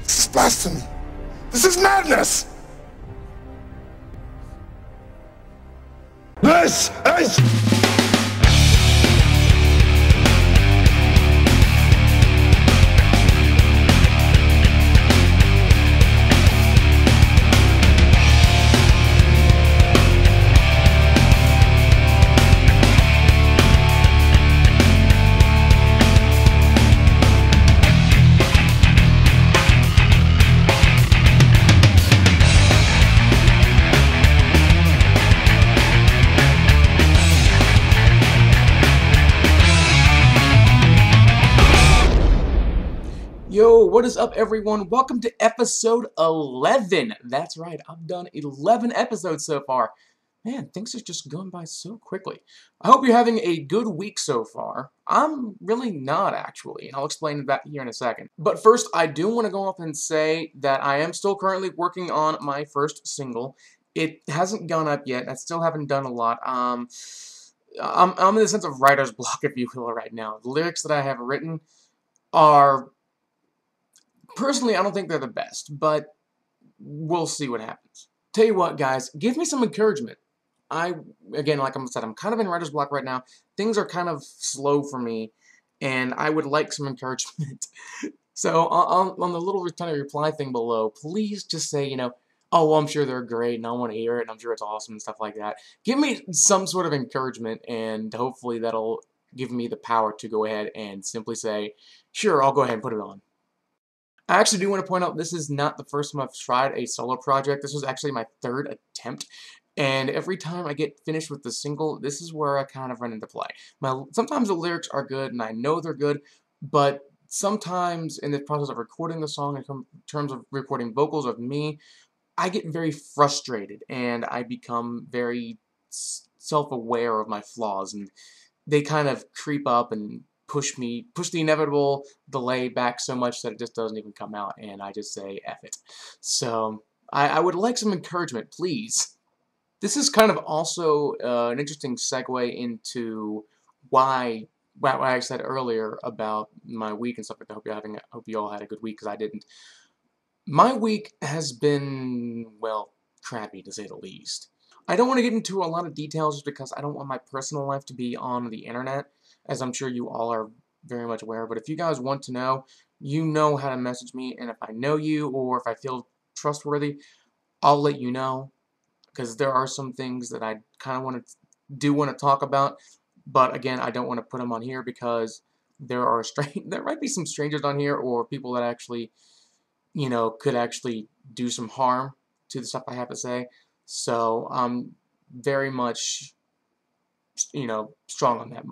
This is blasphemy. This is madness. This is... Yo, what is up, everyone? Welcome to episode 11. That's right, I've done 11 episodes so far. Man, things are just going by so quickly. I hope you're having a good week so far. I'm really not, actually, and I'll explain that here in a second. But first, I do want to go off and say that I am still currently working on my first single. It hasn't gone up yet. I still haven't done a lot. I'm in the sense of writer's block, if you will, right now. The lyrics that I have written are... Personally, I don't think they're the best, but we'll see what happens. Tell you what, guys, give me some encouragement. Again, like I said, I'm kind of in writer's block right now. Things are kind of slow for me, and I would like some encouragement. So, on the little kind of reply thing below, please just say, oh, well, I'm sure they're great, and I want to hear it, and I'm sure it's awesome, and stuff like that. Give me some sort of encouragement, and hopefully that'll give me the power to go ahead and simply say, sure, I'll go ahead and put it on. I actually do want to point out this is not the first time I've tried a solo project. This was actually my third attempt, and every time I get finished with the single, this is where I kind of run into play. Sometimes the lyrics are good, and I know they're good, but sometimes in the process of recording the song, in terms of recording vocals of me, I get very frustrated, and I become very self-aware of my flaws, and they kind of creep up and push the inevitable delay back so much that it just doesn't even come out, and I just say F it. So I would like some encouragement, please. This is kind of also an interesting segue into why I said earlier about my week and stuff like that. I hope you all had a good week, because I didn't. My week has been, well, crappy to say the least. I don't want to get into a lot of details just because I don't want my personal life to be on the internet, as I'm sure you all are very much aware. But if you guys want to know, you know how to message me, and if I know you or if I feel trustworthy, I'll let you know, because there are some things that I kind of want to talk about, but again, I don't want to put them on here because there might be some strangers on here or people that actually, could actually do some harm to the stuff I have to say. So I'm very much, strong on that.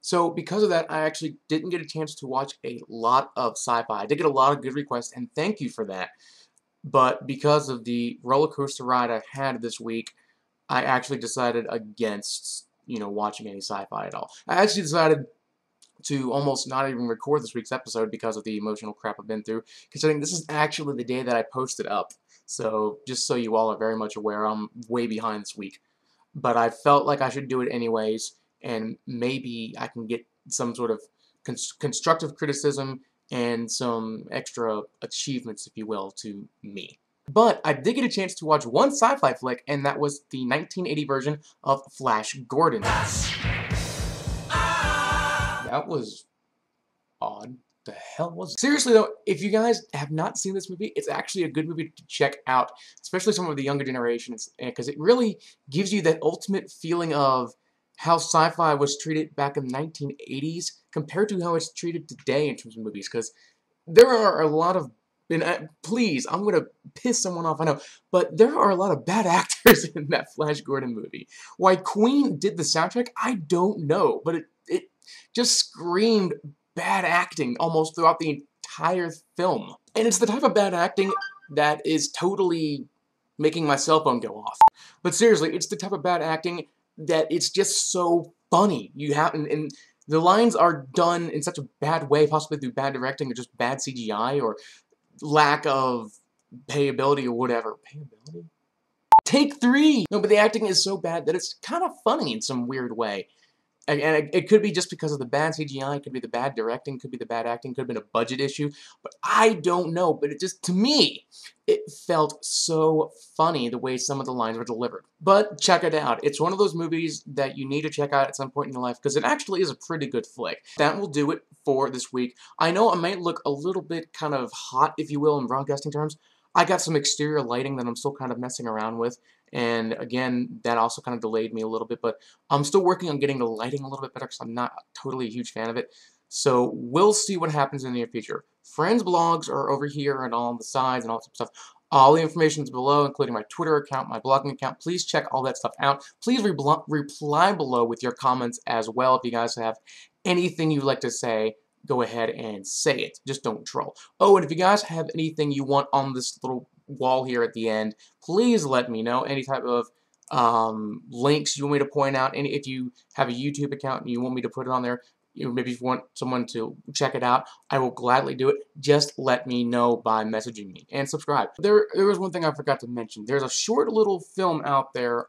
So because of that, I actually didn't get a chance to watch a lot of sci-fi. I did get a lot of good requests, and thank you for that. But because of the roller coaster ride I had this week, I actually decided against, watching any sci-fi at all. I actually decided to almost not even record this week's episode because of the emotional crap I've been through, considering this is actually the day that I posted up. So just so you all are very much aware, I'm way behind this week. But I felt like I should do it anyways, and maybe I can get some sort of constructive criticism and some extra achievements, if you will, to me. But I did get a chance to watch one sci-fi flick, and that was the 1980 version of Flash Gordon. That was odd. The hell was it? Seriously though, if you guys have not seen this movie, it's actually a good movie to check out, especially some of the younger generations, because it really gives you that ultimate feeling of how sci-fi was treated back in the 1980s compared to how it's treated today in terms of movies, because there are a lot of, and please, I'm going to piss someone off, I know, but there are a lot of bad actors in that Flash Gordon movie. Why Queen did the soundtrack, I don't know, but it just screamed bad acting almost throughout the entire film. And it's the type of bad acting that is totally making my cell phone go off. But seriously, it's the type of bad acting that it's just so funny. And the lines are done in such a bad way, possibly through bad directing or just bad CGI or lack of payability or whatever. Payability? Take 3! No, but the acting is so bad that it's kind of funny in some weird way. And it could be just because of the bad CGI, it could be the bad directing, could be the bad acting, could have been a budget issue, but I don't know. But it just, to me, it felt so funny the way some of the lines were delivered. But check it out. It's one of those movies that you need to check out at some point in your life because it actually is a pretty good flick. That will do it for this week. I know it might look a little bit kind of hot, if you will, in broadcasting terms. I got some exterior lighting that I'm still kind of messing around with. And again, that also kind of delayed me a little bit, but I'm still working on getting the lighting a little bit better because I'm not totally a huge fan of it. So we'll see what happens in the near future. Friends blogs are over here and all on the sides and all that stuff. All the information is below, including my Twitter account, my blogging account. Please check all that stuff out. Please reply below with your comments as well. If you guys have anything you'd like to say, go ahead and say it. Just don't troll. Oh, and if you guys have anything you want on this little wall here at the end, please let me know. Any type of links you want me to point out, and if you have a YouTube account and you want me to put it on there, maybe if you want someone to check it out, I will gladly do it. Just let me know by messaging me and subscribe. There was one thing I forgot to mention. There's a short little film out there,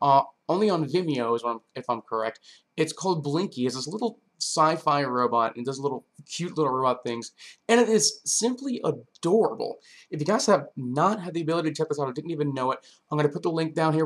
only on VIMEO, if I'm correct. It's called Blinky. It's this little sci-fi robot and does little cute little robot things, and it is simply adorable. If you guys have not had the ability to check this out or didn't even know it, I'm going to put the link down here.